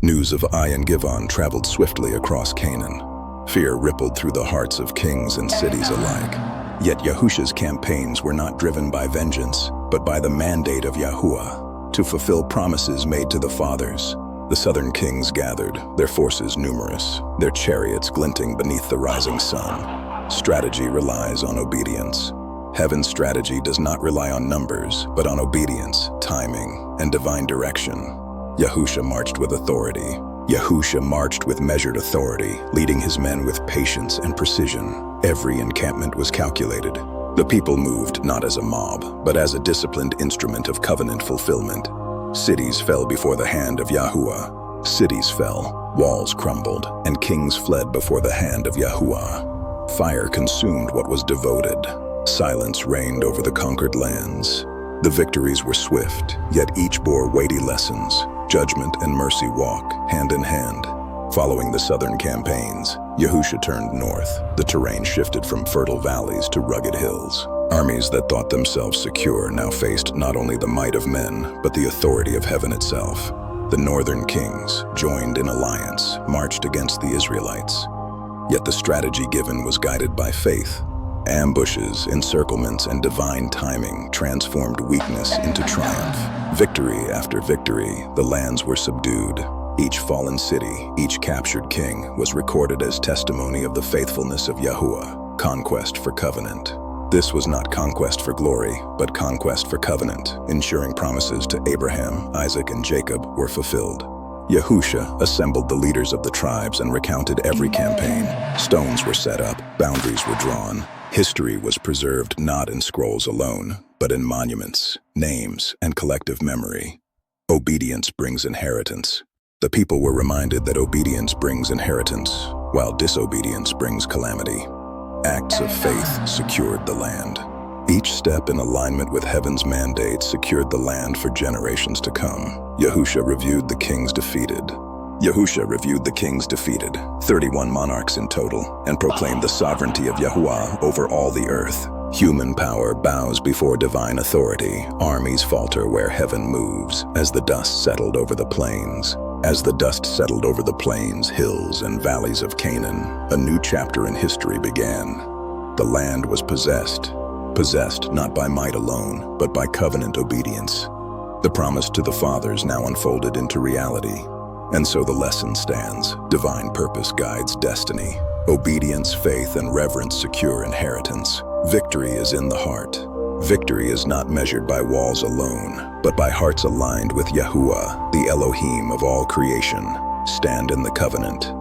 News of Achan traveled swiftly across Canaan. Fear rippled through the hearts of kings and cities alike. Yet Yahusha's campaigns were not driven by vengeance, but by the mandate of Yahuwah to fulfill promises made to the fathers. The southern kings gathered, their forces numerous, their chariots glinting beneath the rising sun. Strategy relies on obedience. Heaven's strategy does not rely on numbers, but on obedience, timing, and divine direction. Yahusha marched with authority. Yahusha marched with measured authority, leading his men with patience and precision. Every encampment was calculated. The people moved not as a mob, but as a disciplined instrument of covenant fulfillment. Cities fell before the hand of Yahuwah. Cities fell, walls crumbled, and kings fled before the hand of Yahuwah. Fire consumed what was devoted. Silence reigned over the conquered lands. The victories were swift, yet each bore weighty lessons. Judgment and mercy walk hand in hand. Following the southern campaigns, Yahusha turned north. The terrain shifted from fertile valleys to rugged hills. Armies that thought themselves secure now faced not only the might of men, but the authority of heaven itself. The northern kings, joined in alliance, marched against the Israelites. Yet the strategy given was guided by faith. Ambushes, encirclements, and divine timing transformed weakness into triumph. Victory after victory, the lands were subdued. Each fallen city, each captured king was recorded as testimony of the faithfulness of Yahuwah, conquest for covenant. This was not conquest for glory, but conquest for covenant, ensuring promises to Abraham, Isaac, and Jacob were fulfilled. Yahusha assembled the leaders of the tribes and recounted every campaign. Stones were set up, boundaries were drawn. History was preserved not in scrolls alone, but in monuments, names, and collective memory. Obedience brings inheritance. The people were reminded that obedience brings inheritance, while disobedience brings calamity. Acts of faith secured the land. Each step in alignment with heaven's mandate secured the land for generations to come. Yahusha reviewed the kings defeated. 31 monarchs in total, and proclaimed the sovereignty of Yahuwah over all the earth. Human power bows before divine authority. Armies falter where heaven moves, as the dust settled over the plains. Hills, and valleys of Canaan, a new chapter in history began. The land was possessed not by might alone, but by covenant obedience. The promise to the fathers now unfolded into reality. And so the lesson stands. Divine purpose guides destiny. Obedience, faith, and reverence secure inheritance. Victory is in the heart. Victory is not measured by walls alone, but by hearts aligned with Yahuwah, the Elohim of all creation. Stand in the covenant.